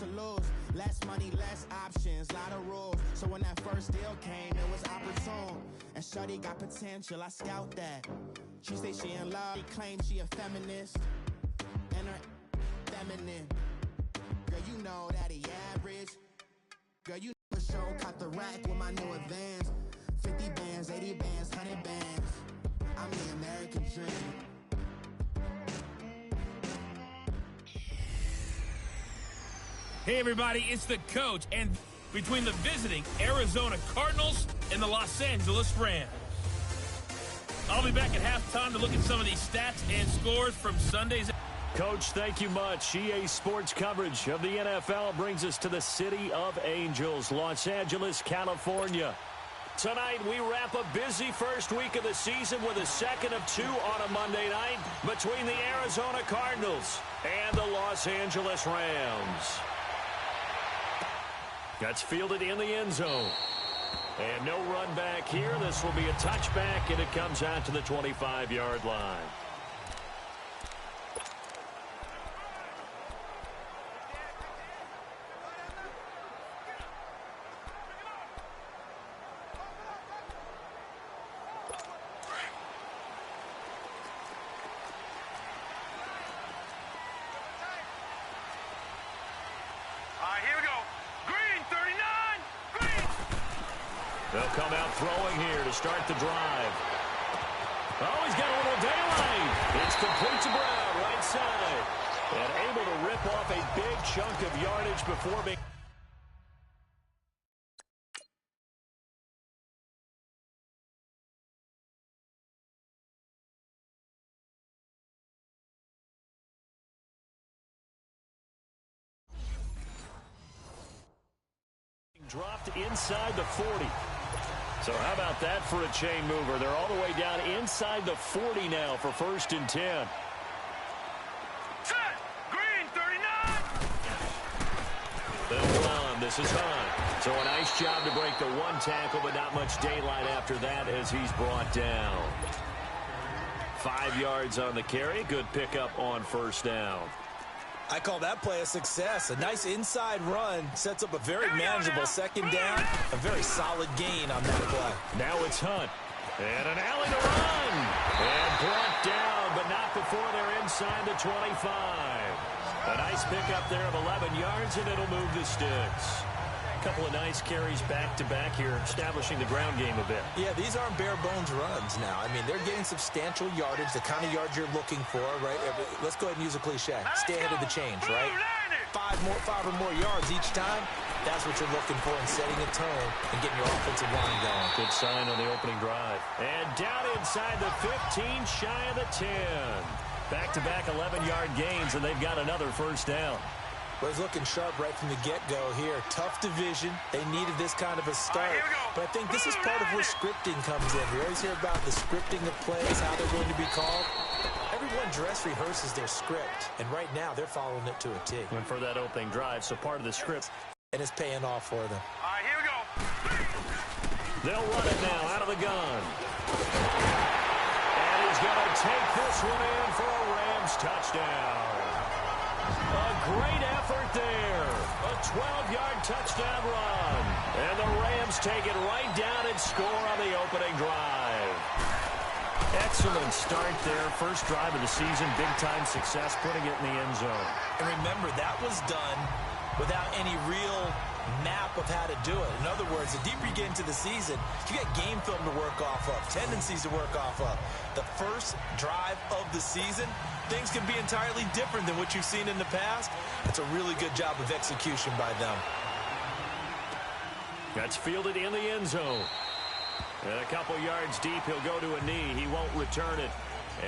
to lose. Less money, less options, lot of rules. So when that first deal came, it was opportune. And shorty got potential, I scout that. She say she in love, she claims she a feminist. And her feminine. Girl, you know that he average. Girl, you know the show caught the rack with my new advance. 50 bands, 80 bands, 100 bands. I'm the American dream. Hey everybody, it's the coach, and between the visiting Arizona Cardinals and the Los Angeles Rams. I'll be back at halftime to look at some of these stats and scores from Sunday's. Coach, thank you much. EA Sports coverage of the NFL brings us to the City of Angels, Los Angeles, California. Tonight, we wrap a busy first week of the season with a second of two on a Monday night between the Arizona Cardinals and the Los Angeles Rams. That's fielded in the end zone. And no run back here. This will be a touchback, and it comes out to the 25-yard line. Here we go. Green, 39. Green. They'll come out throwing here to start the drive. Oh, he's got a little daylight. It's complete to Brown, right side. And able to rip off a big chunk of yardage before being... dropped inside the 40. So how about that for a chain mover? They're all the way down inside the 40 now for 1st and 10. Set. Green, 39. They'll run. This is Hunt. So a nice job to break the one tackle, but not much daylight after that as he's brought down. 5 yards on the carry. Good pickup on 1st down. I call that play a success. A nice inside run sets up a very manageable second down. A very solid gain on that play. Now it's Hunt. And an alley to run. And brought down, but not before they're inside the 25. A nice pickup there of 11 yards, and it'll move the sticks. A couple of nice carries back-to-back here, establishing the ground game a bit. Yeah, these aren't bare-bones runs now. I mean, they're getting substantial yardage, the kind of yards you're looking for, right? Let's go ahead and use a cliche. Stay ahead of the change, right? 5 or more yards each time. That's what you're looking for in setting a tone and getting your offensive line going. Good sign on the opening drive. And down inside the 15, shy of the 10. Back-to-back 11-yard gains, and they've got another 1st down. Well, he's looking sharp right from the get-go here. Tough division. They needed this kind of a start. But I think this is part of where scripting comes in. We always hear about the scripting of plays, how they're going to be called. Everyone dress rehearses their script, and right now they're following it to a T. Went for that opening drive, so part of the script. And it's paying off for them. All right, here we go. They'll run it now out of the gun. And he's going to take this one in for a Rams touchdown. A great effort there. A 12-yard touchdown run. And the Rams take it right down and score on the opening drive. Excellent start there. First drive of the season. Big-time success, putting it in the end zone. And remember, that was done without any real map of how to do it. In other words, the deeper you get into the season, you get game film to work off of, tendencies to work off of. The first drive of the season, things can be entirely different than what you've seen in the past. It's a really good job of execution by them. That's fielded in the end zone. And a couple yards deep, he'll go to a knee. He won't return it.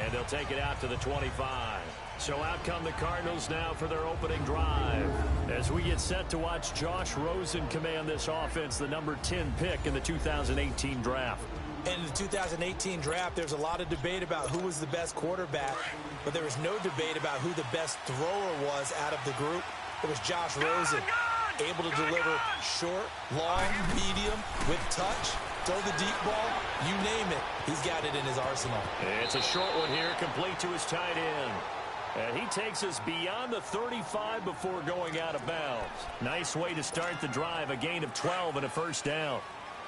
And they'll take it out to the 25. So out come the Cardinals now for their opening drive. As we get set to watch Josh Rosen command this offense, the number 10 pick in the 2018 draft. In the 2018 draft, there's a lot of debate about who was the best quarterback, but there was no debate about who the best thrower was out of the group. It was Josh Rosen, able to deliver short, long, medium, with touch, throw the deep ball, you name it. He's got it in his arsenal. It's a short one here, complete to his tight end. And he takes us beyond the 35 before going out of bounds. Nice way to start the drive, a gain of 12 and a first down.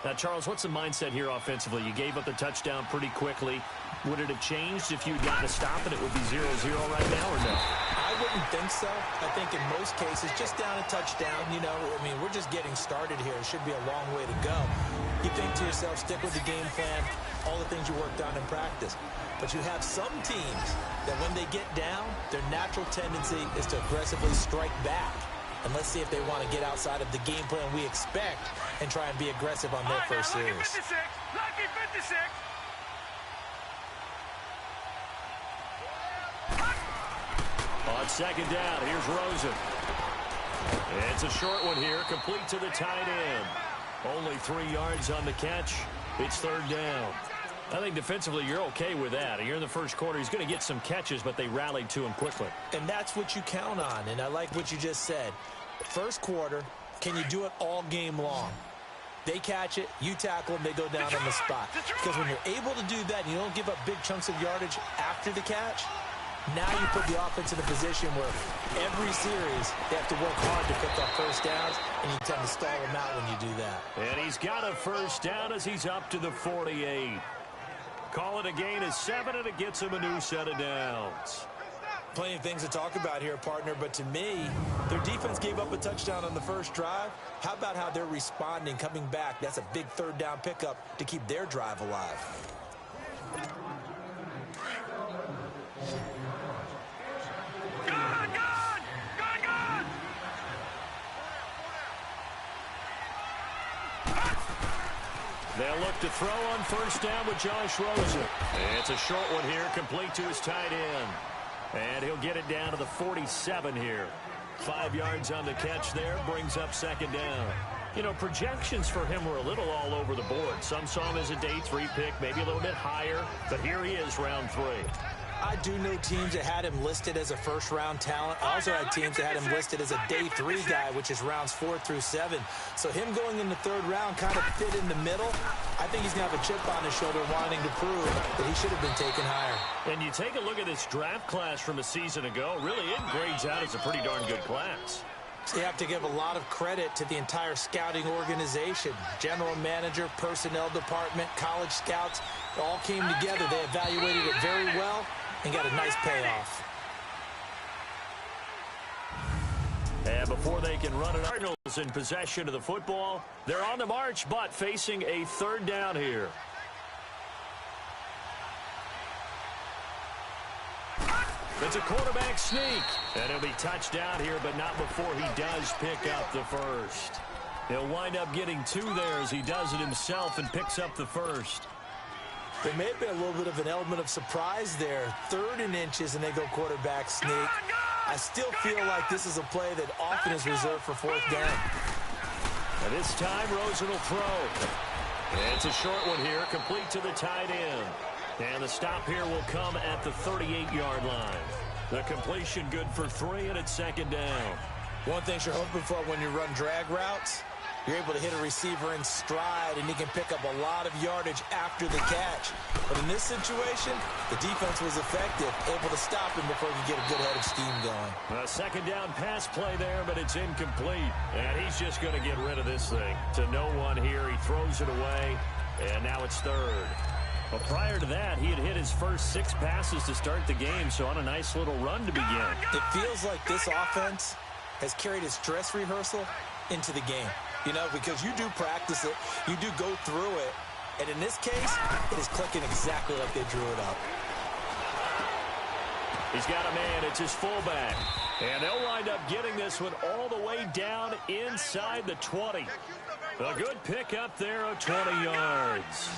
Now, Charles, what's the mindset here offensively? You gave up the touchdown pretty quickly. Would it have changed if you'd gotten a stop and it would be 0-0 right now or no? I wouldn't think so. I think in most cases, just down a touchdown, you know, I mean, we're just getting started here. It should be a long way to go. You think to yourself, stick with the game plan, all the things you worked on in practice. But you have some teams that when they get down, their natural tendency is to aggressively strike back. And let's see if they want to get outside of the game plan we expect and try and be aggressive on their first series. Lucky 56. On second down, here's Rosen. It's a short one here, complete to the tight end. Only 3 yards on the catch. It's third down. I think defensively you're okay with that. You're in the first quarter. He's going to get some catches, but they rallied to him quickly. And that's what you count on, and I like what you just said. First quarter, can you do it all game long? They catch it, you tackle them, they go down on the spot. Because when you're able to do that and you don't give up big chunks of yardage after the catch, now you put the offense in a position where every series they have to work hard to pick up first downs, and you tend to stall them out when you do that. And he's got a first down as he's up to the 48. Call it a gain of 7, and it gets him a new set of downs. Plenty of things to talk about here, partner, but to me, their defense gave up a touchdown on the first drive. How about how they're responding, coming back? That's a big third down pickup to keep their drive alive. They'll look to throw on first down with Josh Rosen. It's a short one here, complete to his tight end. And he'll get it down to the 47 here. 5 yards on the catch there, brings up second down. You know, projections for him were a little all over the board. Some saw him as a day 3 pick, maybe a little bit higher. But here he is, round 3. I do know teams that had him listed as a first-round talent. I also had teams that had him listed as a day 3 guy, which is rounds 4 through 7. So him going in the third round kind of fit in the middle. I think he's going to have a chip on his shoulder wanting to prove that he should have been taken higher. And you take a look at this draft class from a season ago, really it grades out as a pretty darn good class. So you have to give a lot of credit to the entire scouting organization. General manager, personnel department, college scouts, it all came together. They evaluated it very well and got a nice payoff. And before they can run it, Cardinals in possession of the football. They're on the march, but facing a third down here. It's a quarterback sneak. And he'll be touched down here, but not before he does pick up the first. He'll wind up getting 2 there as he does it himself and picks up the first. There may have been a little bit of an element of surprise there. 3rd and inches, and they go quarterback sneak. I still feel like this is a play that often is reserved for 4th down. And this time, Rosen will throw. It's a short one here, complete to the tight end. And the stop here will come at the 38-yard line. The completion good for 3, and it's second down. One thing you're hoping for when you run drag routes, you're able to hit a receiver in stride, and he can pick up a lot of yardage after the catch. But in this situation, the defense was effective, able to stop him before he could get a good head of steam going. A second down pass play there, but it's incomplete. And he's just going to get rid of this thing. To no one here, he throws it away, and now it's 3rd. Well, prior to that, he had hit his first 6 passes to start the game, so on a nice little run to begin. It feels like this offense has carried its dress rehearsal into the game. You know, because you do practice it, you do go through it, and in this case, it is clicking exactly like they drew it up. He's got a man, it's his fullback. And they'll wind up getting this one all the way down inside the 20. A good pickup there of 20 yards.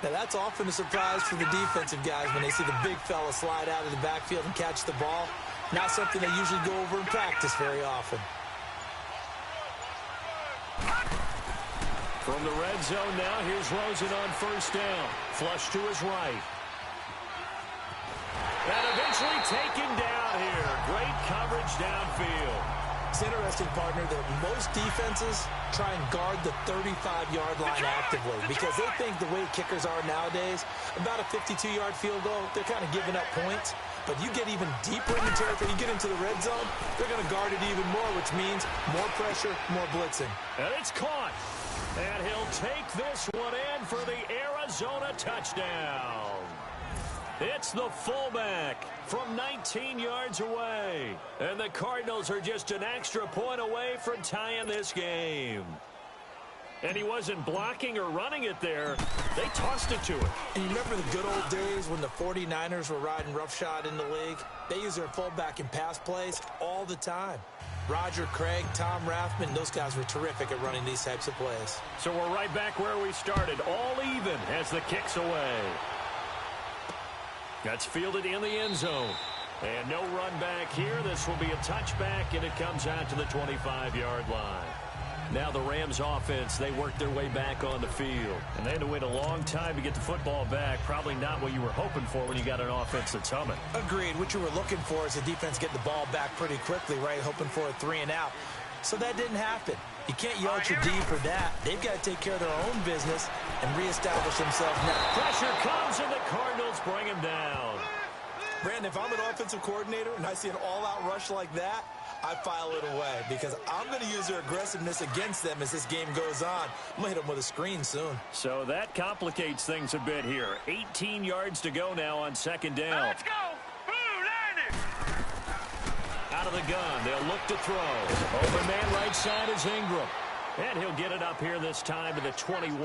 Now, that's often a surprise for the defensive guys when they see the big fella slide out of the backfield and catch the ball. Not something they usually go over in practice very often. From the red zone now, here's Rosen on first down. Flush to his right. And eventually taken down here. Great coverage downfield. It's interesting, partner, that most defenses try and guard the 35-yard line actively because they think the way kickers are nowadays, about a 52-yard field goal, they're kind of giving up points. but you get even deeper in the territory, you get into the red zone, they're going to guard it even more, which means more pressure, more blitzing. And it's caught. And he'll take this one in for the Arizona touchdown. It's the fullback from 19 yards away. And the Cardinals are just an extra point away from tying this game. And he wasn't blocking or running it there. They tossed it to him. And you remember the good old days when the 49ers were riding roughshod in the league? They used their fullback in pass plays all the time. Roger Craig, Tom Rathman, those guys were terrific at running these types of plays. So we're right back where we started, all even as the kick's away. That's fielded in the end zone. And no run back here. This will be a touchback, and it comes out to the 25-yard line. Now the Rams offense, they worked their way back on the field. And they had to wait a long time to get the football back. Probably not what you were hoping for when you got an offense that's humming. Agreed. What you were looking for is the defense get the ball back pretty quickly, right? Hoping for a 3 and out. So that didn't happen. You can't yell at your D for that. They've got to take care of their own business and reestablish themselves now. Pressure comes, and the Cardinals bring him down. Brandon, if I'm an offensive coordinator and I see an all-out rush like that, I file it away because I'm going to use their aggressiveness against them as this game goes on. I'm going to hit them with a screen soon. So that complicates things a bit here. 18 yards to go now on second down. Let's go. Blue line. Out of the gun, they'll look to throw. Open man right side is Ingram. And he'll get it up here this time to the 21.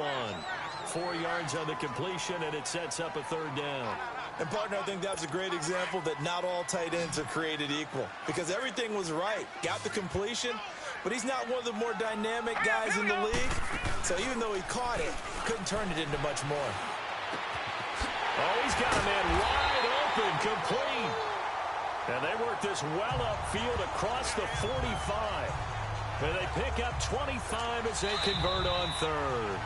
4 yards on the completion, and it sets up a third down. And, partner, I think that's a great example that not all tight ends are created equal because everything was right. Got the completion, but he's not one of the more dynamic guys in the league. So even though he caught it, couldn't turn it into much more. Oh, he's got a man wide open, complete. And they work this well upfield across the 45. And they pick up 25 as they convert on third.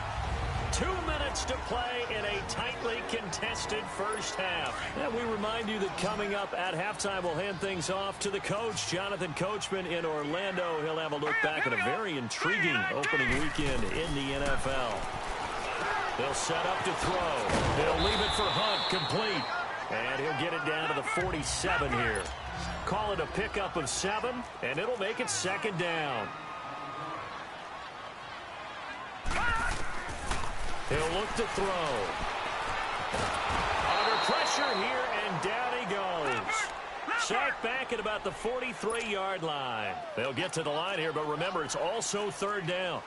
2 minutes to play in a tightly contested first half. And we remind you that coming up at halftime, we'll hand things off to the coach, Jonathan Coachman in Orlando. He'll have a look back at a very intriguing opening weekend in the NFL. They'll set up to throw. They'll leave it for Hunt, complete. And he'll get it down to the 47 here. Call it a pickup of 7, and it'll make it second down. He'll look to throw. Under pressure here, and down he goes. Sacked back at about the 43-yard line. They'll get to the line here, but remember, it's also third down.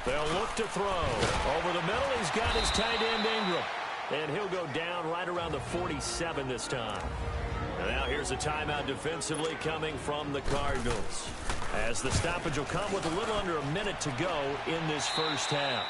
They'll look to throw. Over the middle, he's got his tight end, Ingram. And he'll go down right around the 47 this time. And now here's a timeout defensively coming from the Cardinals. As the stoppage will come with a little under a minute to go in this first half.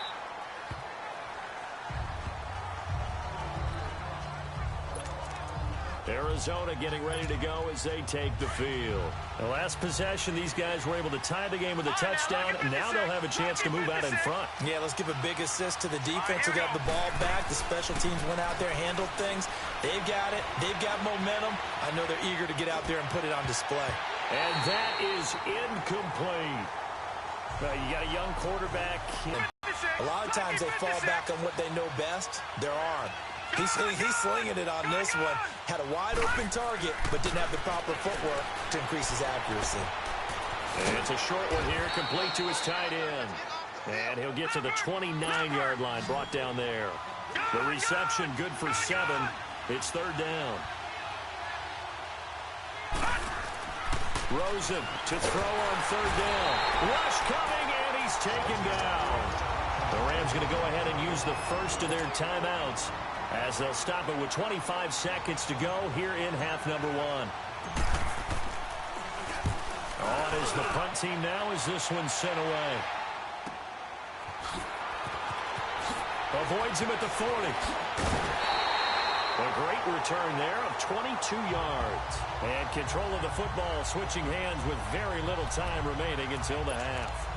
Arizona getting ready to go as they take the field. The last possession, these guys were able to tie the game with a touchdown. Now they'll have a chance to move out in front. Yeah, let's give a big assist to the defense who got the ball back. The special teams went out there, handled things. They've got it. They've got momentum. I know they're eager to get out there and put it on display. And that is incomplete. You got a young quarterback. A lot of times they fall back on what they know best, their arm. He's slinging it on this one. Had a wide-open target, but didn't have the proper footwork to increase his accuracy. And it's a short one here, complete to his tight end. And he'll get to the 29-yard line, brought down there. The reception good for 7. It's third down. Rosen to throw on third down. Rush coming, and he's taken down. The Rams going to go ahead and use the first of their timeouts as they'll stop it with 25 seconds to go here in half number 1. On is the punt team now as this one's sent away. Avoids him at the 40. A great return there of 22 yards. And control of the football switching hands with very little time remaining until the half.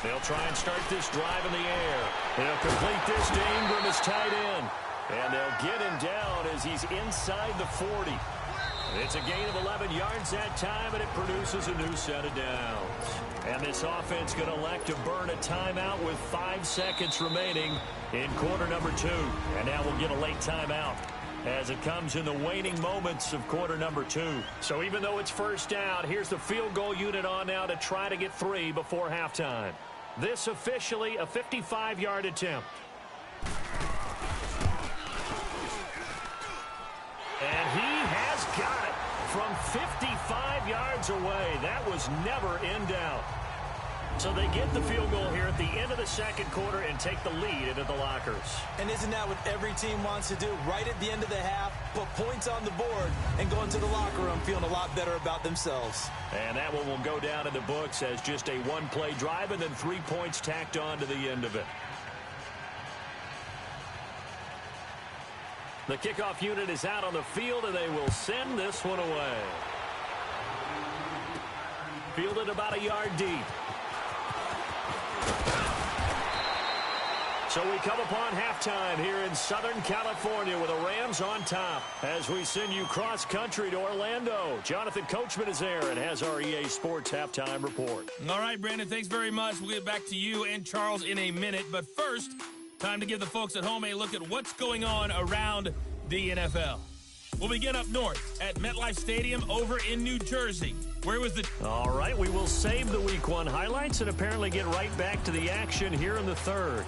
They'll try and start this drive in the air. They'll complete this to Ingram as tight end. And they'll get him down as he's inside the 40. It's a gain of 11 yards that time, and it produces a new set of downs. And this offense going to elect to burn a timeout with 5 seconds remaining in quarter number 2. And now we'll get a late timeout as it comes in the waning moments of quarter number 2. So even though it's first down, here's the field goal unit on now to try to get 3 before halftime. This officially a 55-yard attempt. And he has got it from 55 yards away. That was never in doubt. So they get the field goal here at the end of the second quarter and take the lead into the lockers. And isn't that what every team wants to do? Right at the end of the half, put points on the board and go into the locker room feeling a lot better about themselves. And that one will go down in the books as just a one-play drive and then 3 points tacked on to the end of it. The kickoff unit is out on the field, and they will send this one away. Fielded about a yard deep. So we come upon halftime here in Southern California with the Rams on top as we send you cross-country to Orlando. Jonathan Coachman is there and has our EA Sports halftime report. All right, Brandon, thanks very much. We'll get back to you and Charles in a minute. But first, time to give the folks at home a look at what's going on around the NFL. We'll begin up north at MetLife Stadium over in New Jersey. Where was the... All right, we will save the Week 1 highlights and apparently get right back to the action here in the third.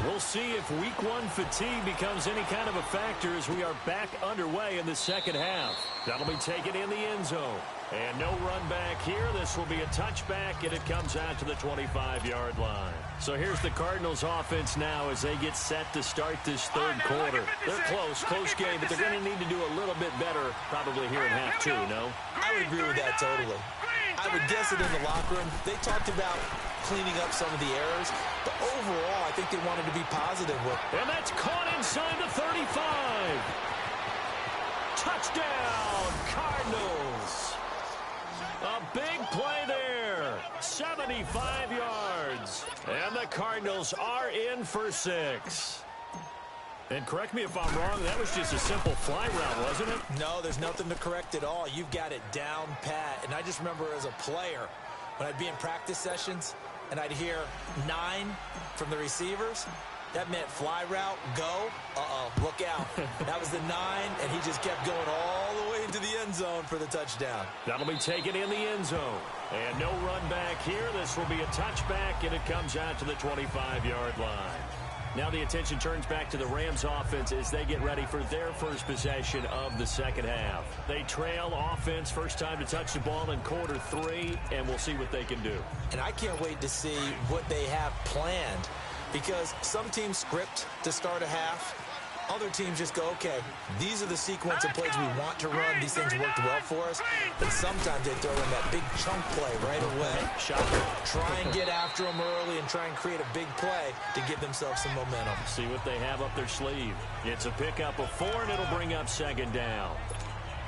We'll see if Week 1 fatigue becomes any kind of a factor as we are back underway in the second half. That'll be taken in the end zone. And no run back here. This will be a touchback, and it comes out to the 25-yard line. So here's the Cardinals offense now as they get set to start this third quarter. They're close game, but they're going to need to do a little bit better probably here in half 2, no? I would agree with that totally. I would guess it in the locker room. They talked about cleaning up some of the errors, but overall, I think they wanted to be positive with. And that's caught inside the 35. Touchdown, Cardinals. A big play there. 75 yards. And the Cardinals are in for 6. And correct me if I'm wrong, that was just a simple fly route, wasn't it? No, there's nothing to correct at all. You've got it down pat. And I just remember as a player, when I'd be in practice sessions and I'd hear 9 from the receivers, that meant fly route, go, look out. That was the 9, and he just kept going all the way into the end zone for the touchdown. That'll be taken in the end zone. And no run back here. This will be a touchback, and it comes out to the 25-yard line. Now the attention turns back to the Rams offense as they get ready for their first possession of the second half. They trail offense, first time to touch the ball in quarter 3, and we'll see what they can do. And I can't wait to see what they have planned, because some teams script to start a half. Other teams just go, okay, these are the sequence of plays we want to run. These things worked well for us. But sometimes they throw in that big chunk play right away. Try and get after them early and try and create a big play to give themselves some momentum. See what they have up their sleeve. It's a pickup of 4, and it'll bring up second down.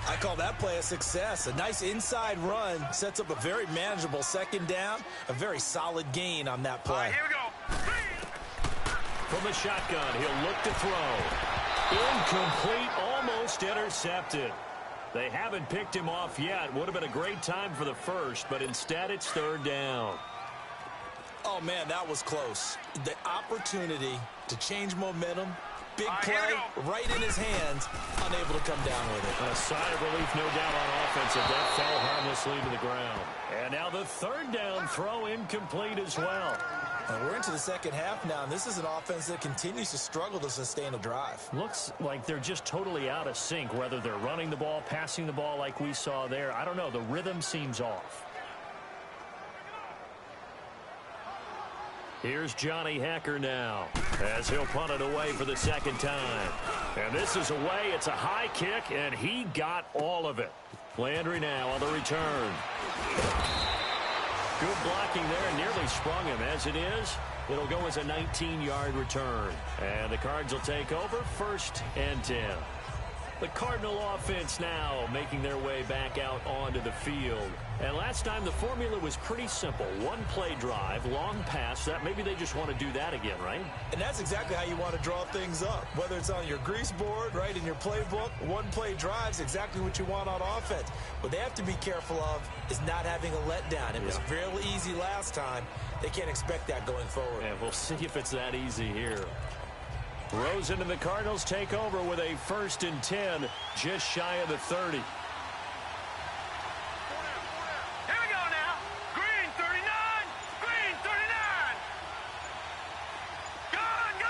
I call that play a success. A nice inside run sets up a very manageable second down. A very solid gain on that play. Here we go. From the shotgun, he'll look to throw. Incomplete, almost intercepted. They haven't picked him off yet. Would have been a great time for the first, but instead it's third down. Oh, man, that was close. The opportunity to change momentum, big play, right in his hands, unable to come down with it. A sigh of relief, no doubt, on offense, if that fell harmlessly to the ground. And now the third down throw incomplete as well. And we're into the second half now, and this is an offense that continues to struggle to sustain a drive. Looks like they're just totally out of sync, whether they're running the ball, passing the ball like we saw there. I don't know. The rhythm seems off. Here's Johnny Hacker now as he'll punt it away for the second time. And this is away. It's a high kick, and he got all of it. Landry now on the return. Good blocking there and nearly sprung him. As it is, it'll go as a 19-yard return. And the Cards will take over 1st and 10. The Cardinal offense now making their way back out onto the field. And last time the formula was pretty simple. One-play drive, long pass. That maybe they just want to do that again, right? And that's exactly how you want to draw things up. Whether it's on your grease board, right, in your playbook, one-play drive's exactly what you want on offense. What they have to be careful of is not having a letdown. It was fairly easy last time. They can't expect that going forward. And we'll see if it's that easy here. Rosen and the Cardinals take over with a 1st and 10, just shy of the 30. Here we go now. Green 39. Green 39. Gone.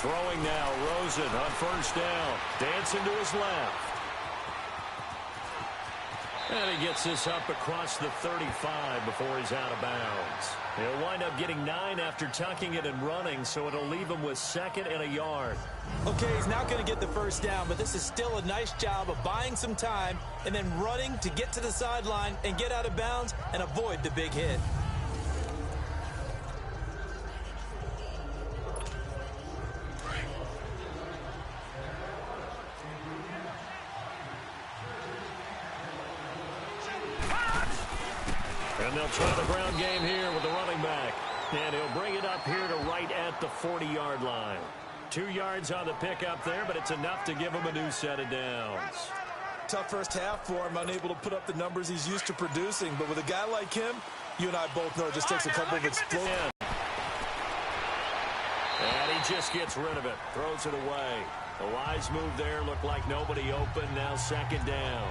Throwing now, Rosen on 1st down. Dancing to his left. And he gets this up across the 35 before he's out of bounds. He'll wind up getting 9 after tucking it and running, so it'll leave him with 2nd and a yard. Okay, he's not going to get the 1st down, but this is still a nice job of buying some time and then running to get to the sideline and get out of bounds and avoid the big hit. And they'll try the ground game here with the running back. And he'll bring it up here to right at the 40-yard line. 2 yards on the pickup there, but it's enough to give him a new set of downs. Tough first half for him, unable to put up the numbers he's used to producing. But with a guy like him, you and I both know it just takes a couple of explosions. And he just gets rid of it, throws it away. A wise move there, looked like nobody open, now 2nd down.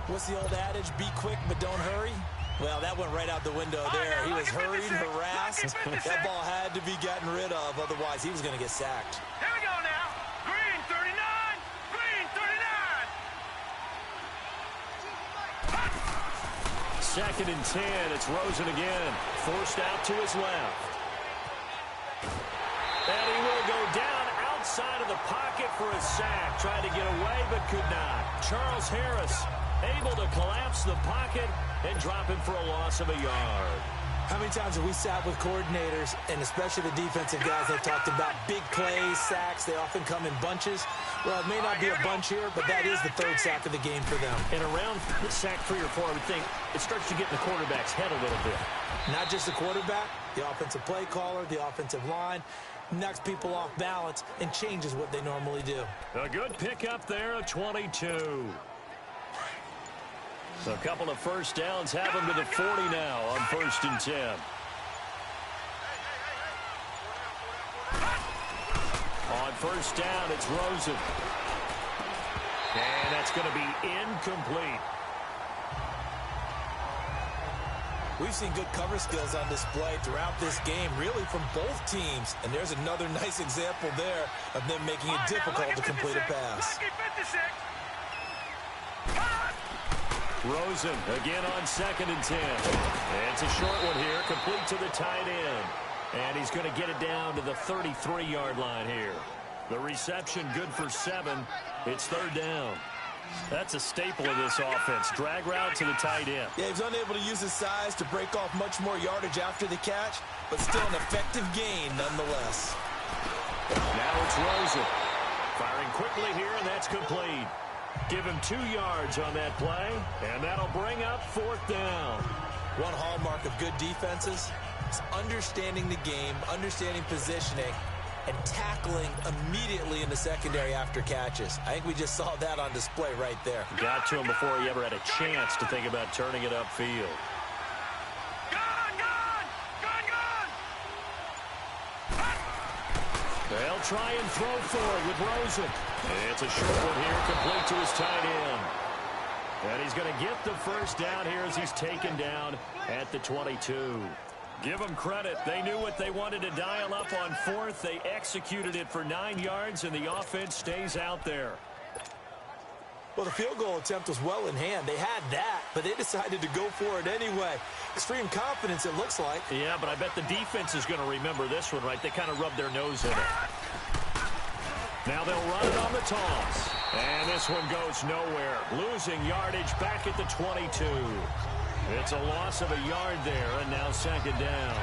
What's the old adage, be quick but don't hurry? Well, that went right out the window there. He was hurried, harassed. That ball had to be gotten rid of, otherwise he was going to get sacked. Here we go now. Green 39. Green 39. 2nd and 10. It's Rosen again. Forced out to his left. And he will go down outside of the pocket for a sack. Tried to get away but could not. Charles Harris able to collapse the pocket and drop him for a loss of a yard. How many times have we sat with coordinators, and especially the defensive guys, they talked about big plays, sacks. They often come in bunches. Well, it may not be a bunch here, but that is the 3rd sack of the game for them. And around sack 3 or 4, I would think it starts to get in the quarterback's head a little bit. Not just the quarterback, the offensive play caller, the offensive line, knocks people off balance and changes what they normally do. A good pickup there, a 22. So a couple of 1st downs have him to the 40 now on 1st and 10. On 1st down, it's Rosen. And that's going to be incomplete. We've seen good cover skills on display throughout this game, really from both teams. And there's another nice example there of them making it difficult to complete a pass. Rosen again on 2nd and 10. It's a short one here, complete to the tight end. And he's going to get it down to the 33-yard line here. The reception good for 7. It's 3rd down. That's a staple of this offense. Drag route to the tight end. Yeah, he's unable to use his size to break off much more yardage after the catch, but still an effective gain nonetheless. Now it's Rosen. Firing quickly here, and that's complete. Give him 2 yards on that play, and that'll bring up 4th down. One hallmark of good defenses is understanding the game, understanding positioning, and tackling immediately in the secondary after catches. I think we just saw that on display right there. Got to him before he ever had a chance to think about turning it upfield. They'll try and throw forward with Rosen. It's a short one here, complete to his tight end. And he's going to get the 1st down here as he's taken down at the 22. Give them credit. They knew what they wanted to dial up on 4th. They executed it for 9 yards, and the offense stays out there. Well, the field goal attempt was well in hand. They had that, but they decided to go for it anyway. Extreme confidence, it looks like. Yeah, but I bet the defense is going to remember this one, right? They kind of rubbed their nose in it. Now they'll run it on the toss. And this one goes nowhere. Losing yardage back at the 22. It's a loss of a yard there, and now second down.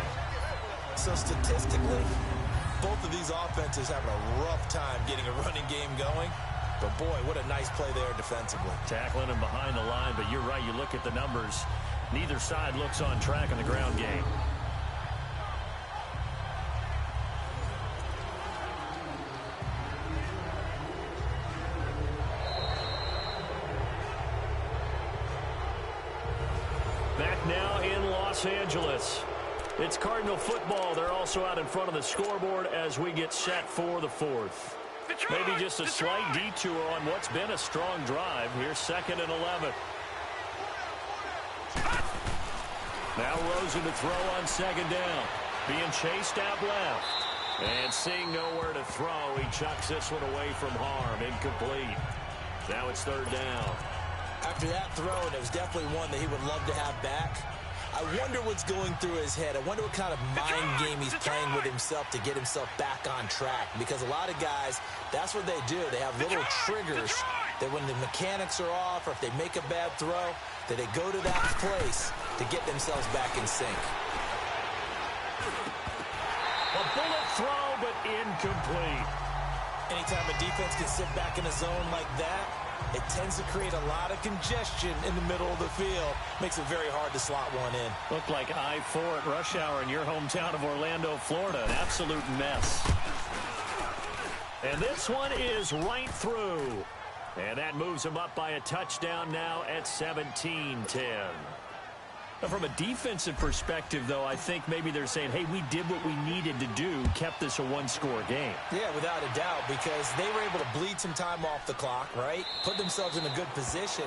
So statistically, both of these offenses having a rough time getting a running game going. But, boy, what a nice play there defensively. Tackling him behind the line, but you're right. You look at the numbers. Neither side looks on track in the ground game. Back now in Los Angeles. It's Cardinal football. They're also out in front of the scoreboard as we get set for the fourth. Maybe just a slight detour on what's been a strong drive. Here's 2nd and 11. Now Rosen to throw on 2nd down. Being chased out left. And seeing nowhere to throw, he chucks this one away from harm. Incomplete. Now it's 3rd down. After that throw, and it was definitely one that he would love to have back. I wonder what's going through his head. I wonder what kind of mind game he's playing with himself to get himself back on track. Because a lot of guys, that's what they do. They have little triggers that when the mechanics are off or if they make a bad throw, that they go to that place to get themselves back in sync. A bullet throw, but incomplete. Anytime a defense can sit back in a zone like that, it tends to create a lot of congestion in the middle of the field. Makes it very hard to slot one in. Looked like I-4 at rush hour in your hometown of Orlando, Florida. An absolute mess. And this one is right through. And that moves him up by a touchdown now at 17-10. Now, from a defensive perspective, though, I think maybe they're saying, hey, we did what we needed to do, kept this a one-score game. Yeah, without a doubt, because they were able to bleed some time off the clock, right? Put themselves in a good position,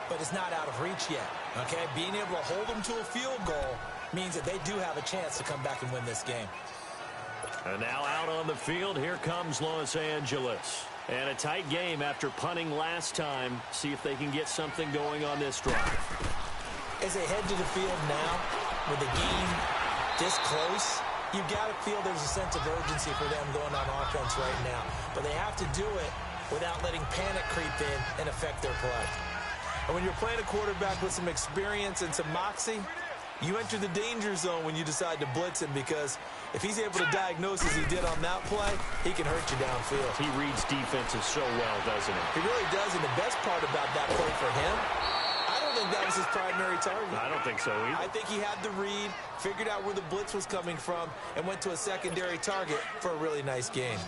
but it's not out of reach yet, okay? Being able to hold them to a field goal means that they do have a chance to come back and win this game. And now out on the field, here comes Los Angeles. And a tight game after punting last time. See if they can get something going on this drive. As they head to the field now, with the game this close, you've got to feel there's a sense of urgency for them going on offense right now. But they have to do it without letting panic creep in and affect their play. And when you're playing a quarterback with some experience and some moxie, you enter the danger zone when you decide to blitz him, because if he's able to diagnose as he did on that play, he can hurt you downfield. He reads defenses so well, doesn't he? He really does, and the best part about that play for him, I don't think that was his primary target. I don't think so either. I think he had the read, figured out where the blitz was coming from, and went to a secondary target for a really nice game.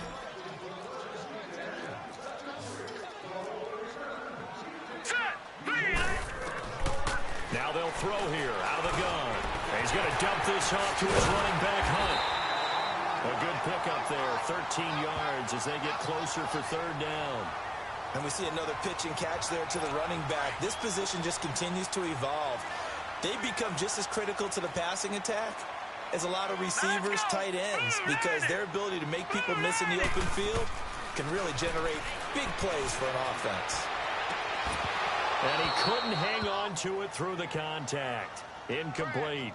Now they'll throw here out of the gun. And he's going to dump this off to his running back, Hunt. A good pickup there, 13 yards as they get closer for 3rd down. And we see another pitch and catch there to the running back. This position just continues to evolve. They become just as critical to the passing attack as a lot of receivers, tight ends, because their ability to make people miss in the open field can really generate big plays for an offense. And he couldn't hang on to it through the contact. Incomplete.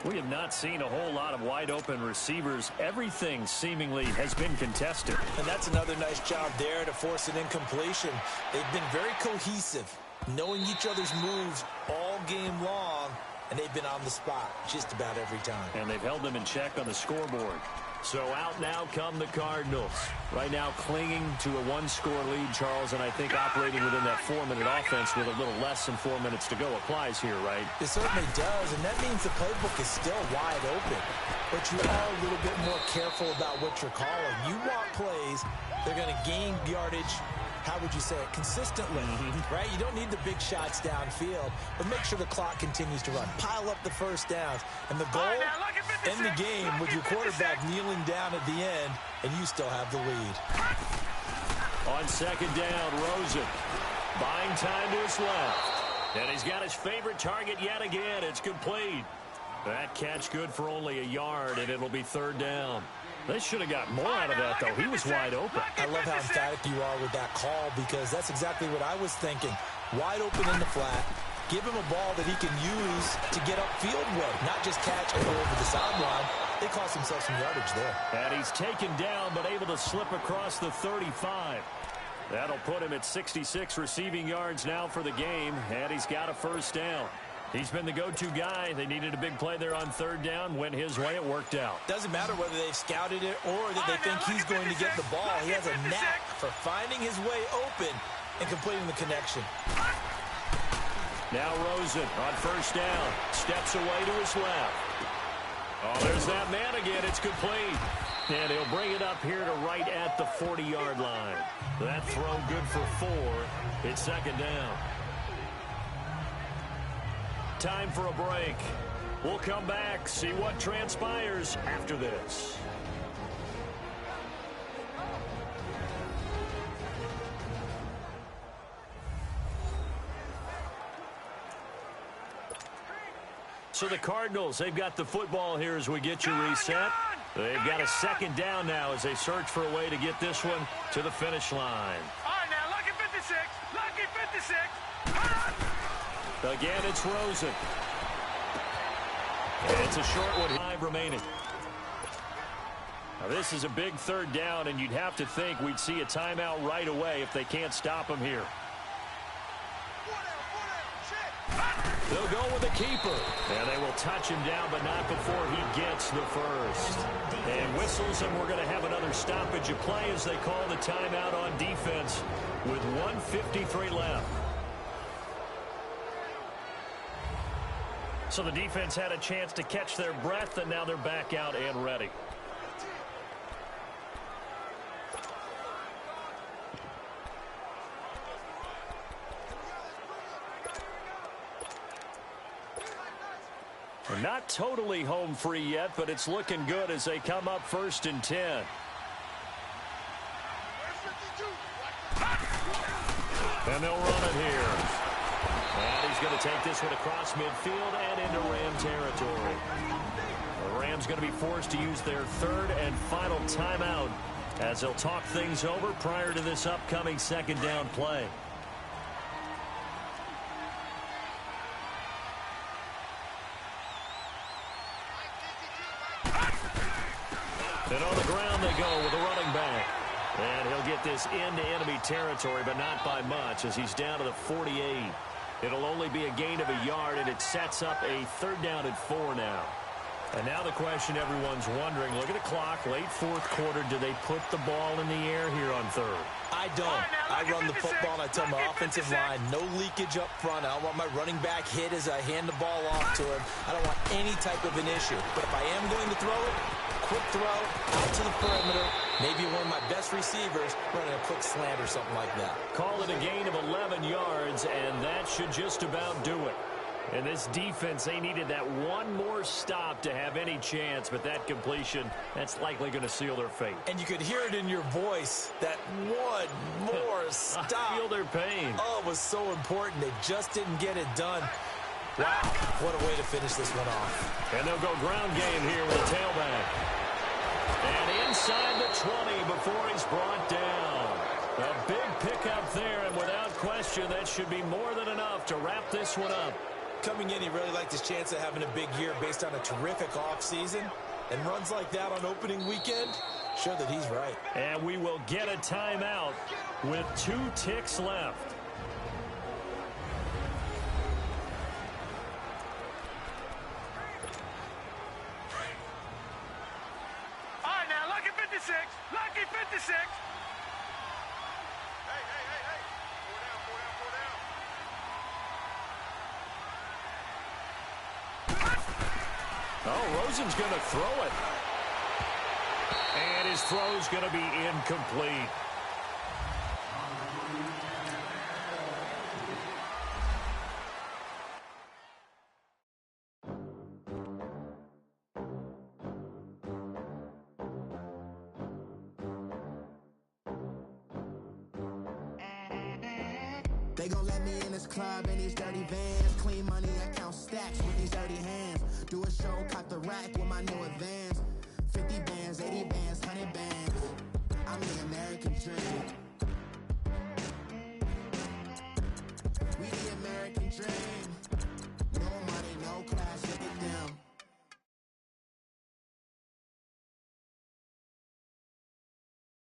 We have not seen a whole lot of wide-open receivers. Everything seemingly has been contested. And that's another nice job there to force an incompletion. They've been very cohesive, knowing each other's moves all game long, and they've been on the spot just about every time. And they've held them in check on the scoreboard. So out now come the Cardinals. Right now clinging to a one-score lead, Charles, and I think operating within that 4-minute offense with a little less than 4 minutes to go applies here, right? It certainly does, and that means the playbook is still wide open. But you are a little bit more careful about what you're calling. You want plays, they're going to gain yardage, how would you say it, consistently, right? You don't need the big shots downfield, but make sure the clock continues to run. Pile up the first downs, and the goal, end the game with your quarterback kneeling down at the end, and you still have the lead. On 2nd down, Rosen buying time to his left. And he's got his favorite target yet again. It's complete. That catch good for only a yard, and it'll be 3rd down. They should have got more out of that, though. He was wide open. I love how emphatic you are with that call because that's exactly what I was thinking. Wide open in the flat. Give him a ball that he can use to get upfield with, not just catch and go over the sideline. They cost themselves some yardage there. And he's taken down but able to slip across the 35. That'll put him at 66 receiving yards now for the game, and he's got a first down. He's been the go-to guy. They needed a big play there on third down. Went his way. It worked out. Doesn't matter whether they've scouted it or that they think he's going to get the ball. He has a knack for finding his way open and completing the connection. Now Rosen on first down. Steps away to his left. Oh, there's that man again. It's complete. And he'll bring it up here to right at the 40-yard line. That throw good for 4. It's second down. Time for a break. We'll come back, see what transpires after this. So the Cardinals, they've got the football here as we get you reset. They've got a second down now as they search for a way to get this one to the finish line. All right, now, lucky 56. Lucky 56. Again, it's Rosen. And it's a short one. 5 remaining. Now, this is a big third down, and you'd have to think we'd see a timeout right away if they can't stop him here. They'll go with the keeper. And they will touch him down, but not before he gets the first. And whistles, and we're going to have another stoppage of play as they call the timeout on defense with 1:53 left. So the defense had a chance to catch their breath, and now they're back out and ready. They're not totally home free yet, but it's looking good as they come up 1st and 10. And they'll run it here. And he's going to take this one across midfield and into Ram territory. The Rams going to be forced to use their third and final timeout as they'll talk things over prior to this upcoming second down play. And on the ground they go with a running back. And he'll get this into enemy territory, but not by much as he's down to the 48. It'll only be a gain of a yard, and it sets up a third down and 4 now. And now the question everyone's wondering, look at the clock, late fourth quarter, do they put the ball in the air here on third? I don't. I run the football, and I tell my offensive line, no leakage up front. I don't want my running back hit as I hand the ball off to him. I don't want any type of an issue. But if I am going to throw it, quick throw, out to the perimeter, maybe one of my best receivers running a quick slant or something like that. Call it a gain of 11 yards, and that should just about do it. And this defense, they needed that one more stop to have any chance, but that completion, that's likely going to seal their fate. And you could hear it in your voice, that one more stop. I feel their pain. Oh, it was so important. They just didn't get it done. Wow, what a way to finish this one off. And they'll go ground game here with a tailback. And inside the 20 before he's brought down. A big pickup there, and without question, that should be more than enough to wrap this one up. Coming in, he really liked his chance of having a big year based on a terrific offseason. And runs like that on opening weekend show that he's right. And we will get a timeout with 2 ticks left. All right, now, lucky 56. Lucky 56. Hey. Oh, Rosen's going to throw it. And his throw's going to be incomplete. They gon' let me in this club in these dirty vans. Clean money, I count stacks with these dirty hands. Do a show, caught the rack with my new advance. 50 bands, 80 bands, 100 bands. I'm the American dream. We the American dream.